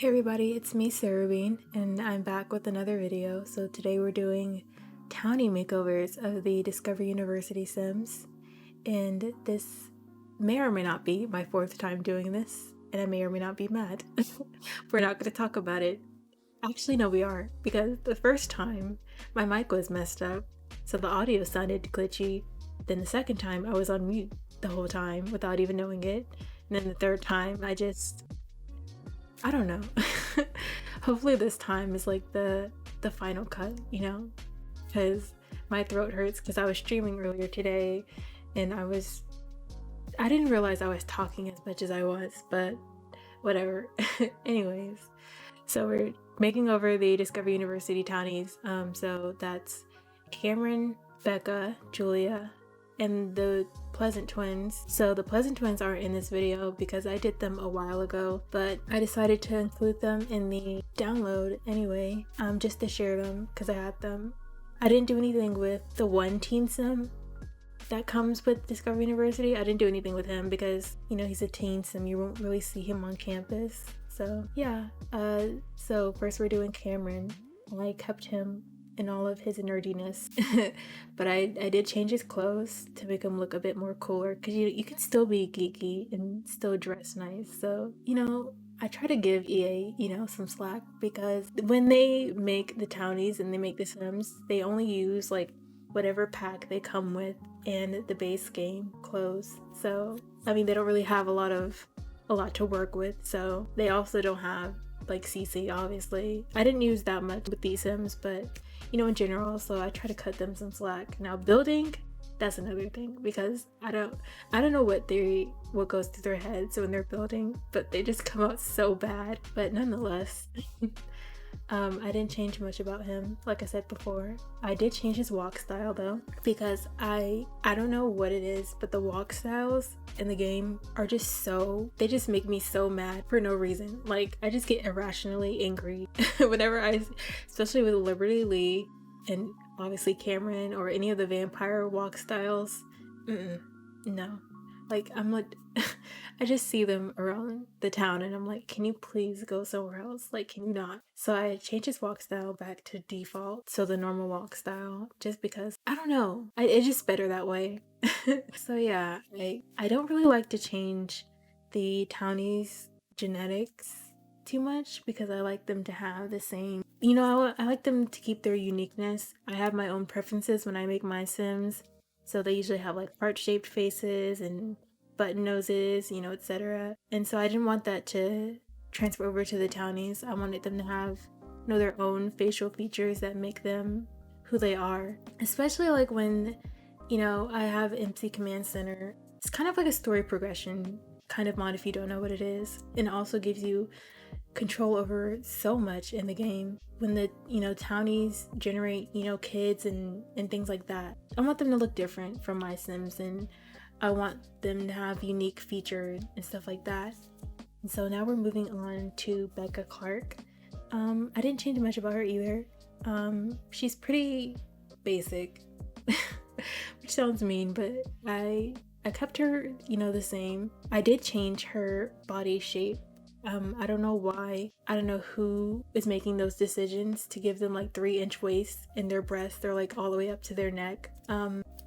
Hey everybody, it's me Ceru-Bean, and I'm back with another video. So today we're doing Townie makeovers of the Discover University Sims, and this may or may not be my fourth time doing this, and I may or may not be mad. We're not going to talk about it. Actually, no, we are, because the first time my mic was messed up, so the audio sounded glitchy. Then the second time I was on mute the whole time without even knowing it, and then the third time I don't know. Hopefully this time is like the final cut, you know? Because my throat hurts because I was streaming earlier today and I didn't realize I was talking as much as I was, but whatever. Anyways, so we're making over the Discover University townies. So that's Cameron, Becca, Julia, and the Pleasant twins. So the Pleasant twins aren't in this video because I did them a while ago, but I decided to include them in the download anyway, just to share them because I had them. I didn't do anything with the one teen sim that comes with Discover University. I didn't do anything with him because, you know, he's a teen sim. You won't really see him on campus. So yeah, so first we're doing Cameron. I kept him in all of his nerdiness, but I did change his clothes to make him look a bit more cooler because you can still be geeky and still dress nice. So, you know, I try to give EA, you know, some slack because when they make the townies and they make the Sims, they only use like whatever pack they come with and the base game clothes. So, I mean, they don't really have a lot to work with. So they also don't have like CC, obviously. I didn't use that much with these Sims, but you know, in general, so I try to cut them some slack. Now building, that's another thing because I don't know what goes through their heads when they're building, but they just come out so bad. But nonetheless, I didn't change much about him. Like I said before, I did change his walk style though, because I don't know what it is, but the walk styles in the game are just they just make me so mad for no reason. Like I just get irrationally angry whenever especially with Liberty Lee and obviously Cameron or any of the vampire walk styles. No. Like I'm like I just see them around the town and I'm like, can you please go somewhere else? Like, can you not? So I changed his walk style back to default, so the normal walk style, just because I don't know, it's just better that way. So yeah, I don't really like to change the townies genetics too much because I like them to have the same, you know, I like them to keep their uniqueness. I have my own preferences when I make my Sims. So they usually have like heart-shaped faces and button noses, you know, etc. And so I didn't want that to transfer over to the townies. I wanted them to have, you know, their own facial features that make them who they are. Especially like when, you know, I have MC Command Center. It's kind of like a story progression kind of mod if you don't know what it is. And it also gives you control over so much in the game when the, you know, townies generate, you know, kids and things like that. I want them to look different from my Sims and I want them to have unique features and stuff like that. And so now we're moving on to Becca Clark. I didn't change much about her either. She's pretty basic, which sounds mean, but I kept her, you know, the same. I did change her body shape. I don't know why. I don't know who is making those decisions to give them like 3-inch waists and their breasts they're like all the way up to their neck.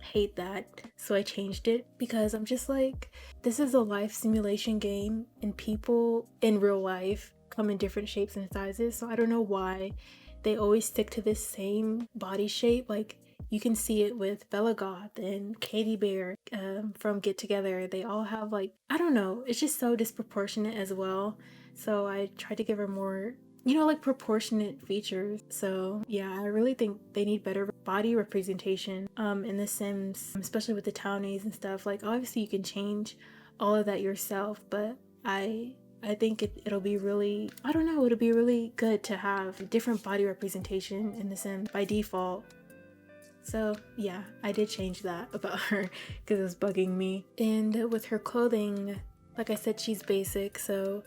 Hate that. So I changed it because I'm just like, this is a life simulation game and people in real life come in different shapes and sizes. So I don't know why they always stick to this same body shape. Like you can see it with Bella Goth and Katie Bear from Get Together. They all have like, I don't know, it's just so disproportionate as well. So I tried to give her more, you know, like proportionate features. So yeah, I really think they need better body representation in the Sims, especially with the townies and stuff. Like obviously you can change all of that yourself, but I think it'll be really, I don't know, it'll be really good to have different body representation in the Sims by default. So yeah, I did change that about her because it was bugging me. And with her clothing, like I said, she's basic, so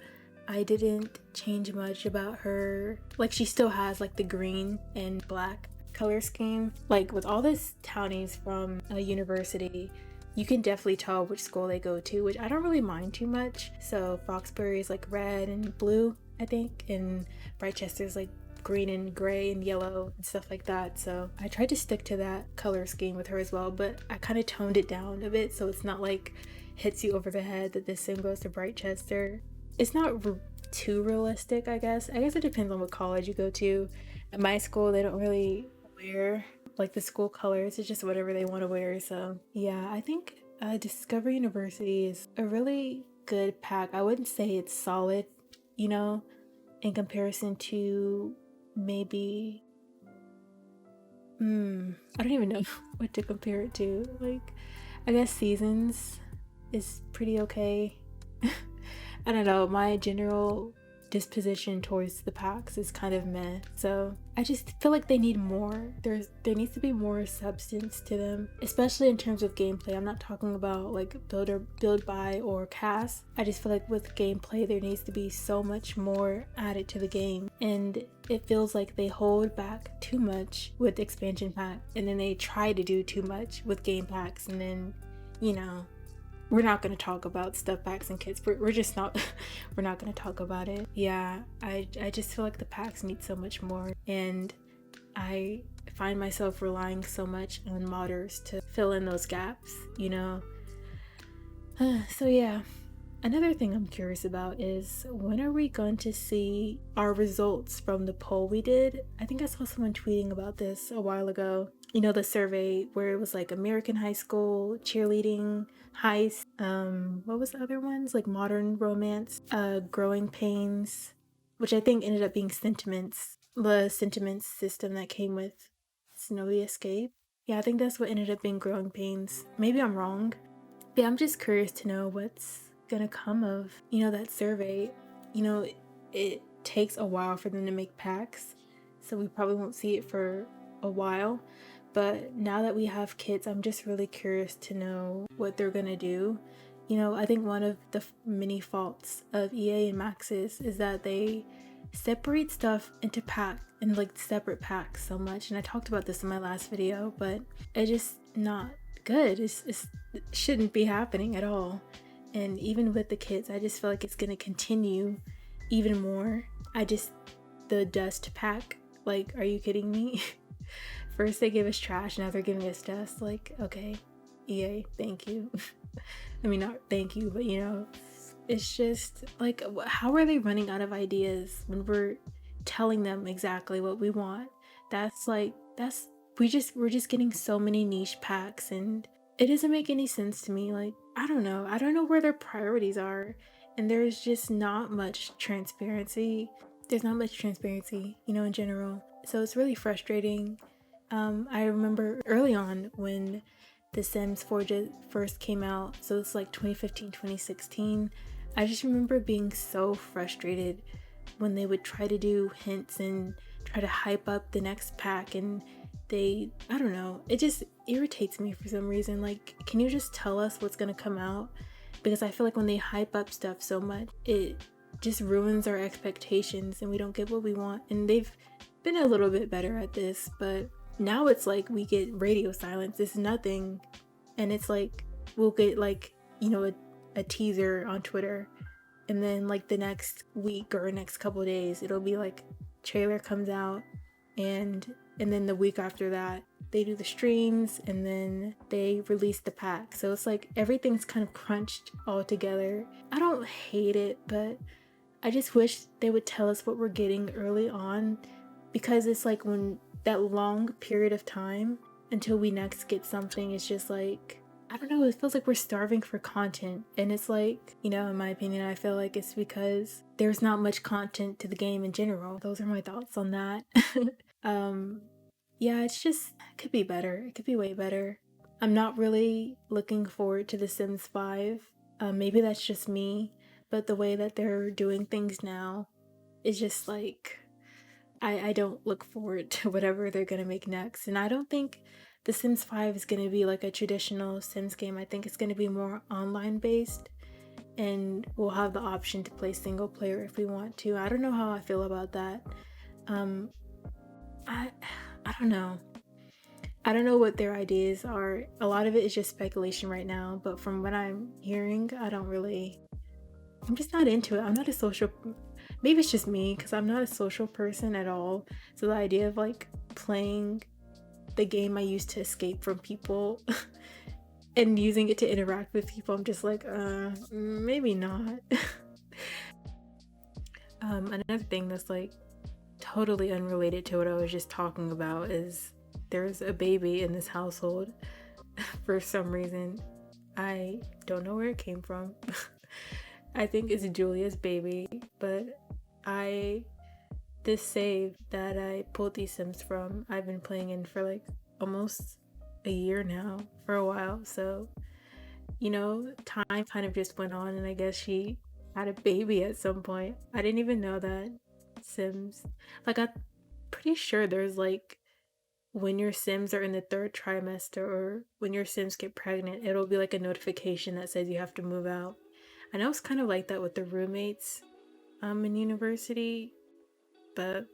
I didn't change much about her. Like she still has like the green and black color scheme. Like with all this townies from a university, you can definitely tell which school they go to, which I don't really mind too much. So Foxbury is like red and blue, I think, and Brightester's like green and gray and yellow and stuff like that. So I tried to stick to that color scheme with her as well, but I kind of toned it down a bit so it's not like hits you over the head that this sim goes to Brightchester. It's not too realistic, I guess. I guess it depends on what college you go to. At my school, they don't really wear like the school colors. It's just whatever they want to wear. So yeah, I think Discovery University is a really good pack. I wouldn't say it's solid, you know, in comparison to maybe I don't even know what to compare it to. Like, I guess Seasons is pretty okay. I don't know, my general disposition towards the packs is kind of meh, so I just feel like they need more. There needs to be more substance to them, especially in terms of gameplay. I'm not talking about like build by or CAS. I just feel like with gameplay there needs to be so much more added to the game, and it feels like they hold back too much with expansion pack, and then they try to do too much with game packs, and then, you know, we're not going to talk about stuff packs and kits. We're just not we're not going to talk about it. Yeah, I just feel like the packs need so much more, and I find myself relying so much on modders to fill in those gaps, you know. So yeah, another thing I'm curious about is, when are we going to see our results from the poll we did? I think I saw someone tweeting about this a while ago. You know, the survey where it was like American high school, cheerleading, heist, what was the other ones? Like modern romance, growing pains, which I think ended up being sentiments, the sentiments system that came with Snowy Escape. Yeah, I think that's what ended up being growing pains. Maybe I'm wrong. Yeah, I'm just curious to know what's gonna come of, you know, that survey. You know, it takes a while for them to make packs, so we probably won't see it for a while. But now that we have kits, I'm just really curious to know what they're gonna do. You know, I think one of the many faults of EA and Maxis is that they separate stuff into in like separate packs so much. And I talked about this in my last video, but it's just not good. It shouldn't be happening at all. And even with the kits, I just feel like it's gonna continue even more. The dust pack, like, are you kidding me? First they give us trash, now they're giving us dust. Like, okay, EA, thank you. I mean, not thank you, but you know, it's just like, how are they running out of ideas when we're telling them exactly what we want? We're just getting so many niche packs, and it doesn't make any sense to me. Like, I don't know where their priorities are, and there's just not much transparency. There's not much transparency, you know, in general. So it's really frustrating. I remember early on when The Sims 4 first came out, so it's like 2015, 2016, I just remember being so frustrated when they would try to do hints and try to hype up the next pack, and I don't know, it just irritates me for some reason. Like, can you just tell us what's gonna come out? Because I feel like when they hype up stuff so much, it just ruins our expectations and we don't get what we want. And they've been a little bit better at this, but now it's like we get radio silence. It's nothing, and it's like we'll get like, you know, a teaser on Twitter, and then like the next week or next couple days it'll be like trailer comes out, and then the week after that they do the streams, and then they release the pack. So it's like everything's kind of crunched all together. I don't hate it, but I just wish they would tell us what we're getting early on, because it's like when that long period of time until we next get something, it's just like, I don't know, it feels like we're starving for content. And it's like, you know, in my opinion, I feel like it's because there's not much content to the game in general. Those are my thoughts on that. Yeah, it could be better. It could be way better. I'm not really looking forward to The Sims 5. Maybe that's just me, but the way that they're doing things now is just like, I don't look forward to whatever they're gonna make next. And I don't think The Sims 5 is gonna be like a traditional Sims game. I think it's gonna be more online based, and we'll have the option to play single player if we want to. I don't know how I feel about that. I don't know. I don't know what their ideas are. A lot of it is just speculation right now, but from what I'm hearing, I'm just not into it. I'm not a social maybe it's just me because I'm not a social person at all. So the idea of like playing the game I used to escape from people and using it to interact with people, I'm just like, maybe not. Another thing that's like totally unrelated to what I was just talking about is there's a baby in this household for some reason. I don't know where it came from. I think it's Julia's baby, but this save that I pulled these Sims from, I've been playing in for like almost a year now, for a while. So, you know, time kind of just went on, and I guess she had a baby at some point. I didn't even know that Sims, like, I'm pretty sure there's like when your Sims are in the third trimester or when your Sims get pregnant, it'll be like a notification that says you have to move out. I know it's kind of like that with the roommates in university, but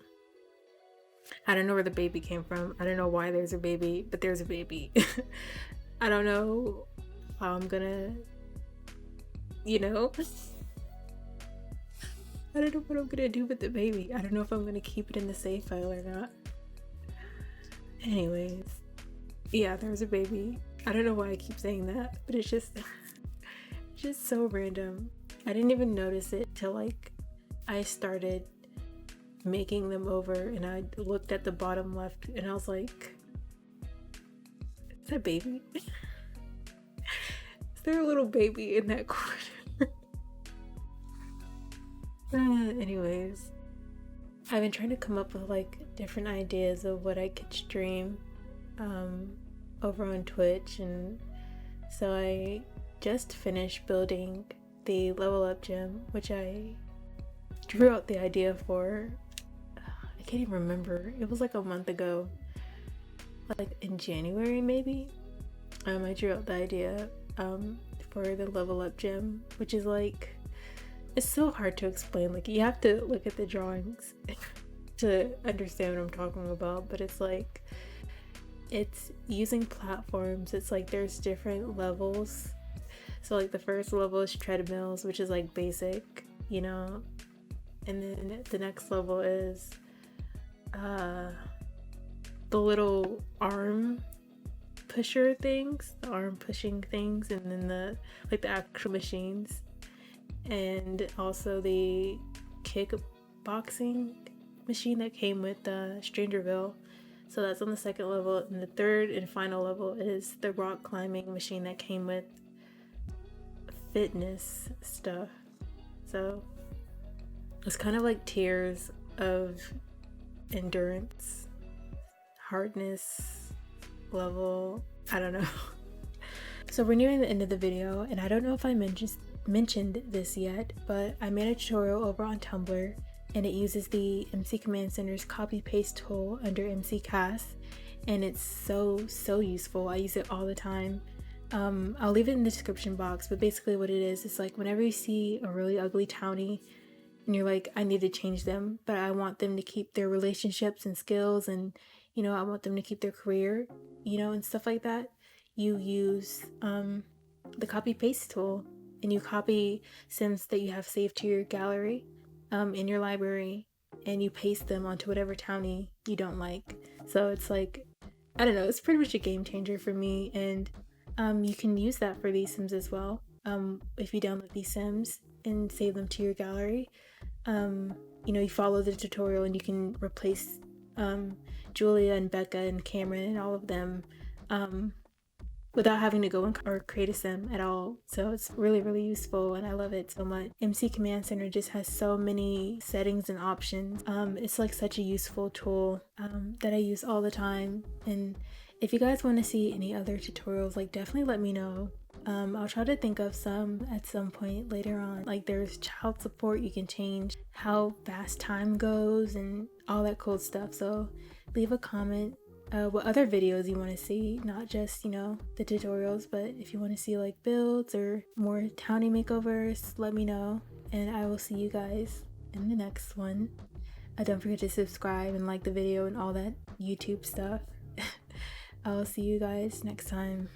I don't know where the baby came from. I don't know why there's a baby, but there's a baby. I don't know how I'm gonna, you know, I don't know what I'm gonna do with the baby. I don't know if I'm gonna keep it in the save file or not. Anyways, yeah, there's a baby. I don't know why I keep saying that, but it's just so random. I didn't even notice it till like I started making them over and I looked at the bottom left and I was like, is that baby? Is there a little baby in that corner? Anyways, I've been trying to come up with like different ideas of what I could stream over on Twitch, and so I just finished building the level up gym, which I drew out the idea for, I can't even remember, it was like a month ago, like in January maybe. I drew out the idea for the level up gym, which is like, it's so hard to explain. Like, you have to look at the drawings to understand what I'm talking about, but it's like, it's using platforms. It's like there's different levels. So like the first level is treadmills, which is like basic, you know, and then the next level is the little arm pusher things, the arm pushing things, and then the actual machines, and also the kickboxing machine that came with Strangerville. So that's on the second level, and the third and final level is the rock climbing machine that came with fitness stuff. So it's kind of like tiers of endurance, hardness level, I don't know. So we're nearing the end of the video, and I don't know if I mentioned this yet, but I made a tutorial over on Tumblr, and it uses the MC Command Center's copy paste tool under MC CAS, and it's so useful. I use it all the time. I'll leave it in the description box, but basically what it is, it's like whenever you see a really ugly townie and you're like, I need to change them, but I want them to keep their relationships and skills, and you know, I want them to keep their career, you know, and stuff like that, you use the copy paste tool, and you copy Sims that you have saved to your gallery in your library, and you paste them onto whatever townie you don't like. So it's like, I don't know, it's pretty much a game changer for me, and you can use that for these Sims as well. If you download these Sims and save them to your gallery, you know, you follow the tutorial and you can replace Julia and Becca and Cameron and all of them without having to go or create a sim at all. So it's really useful, and I love it so much. MC Command Center just has so many settings and options. It's like such a useful tool that I use all the time, and if you guys want to see any other tutorials, like, definitely let me know. I'll try to think of some at some point later on. Like, there's child support, you can change how fast time goes and all that cool stuff. So leave a comment what other videos you want to see, not just, you know, the tutorials, but if you want to see like builds or more townie makeovers, let me know, and I will see you guys in the next one. Don't forget to subscribe and like the video and all that YouTube stuff. I will see you guys next time.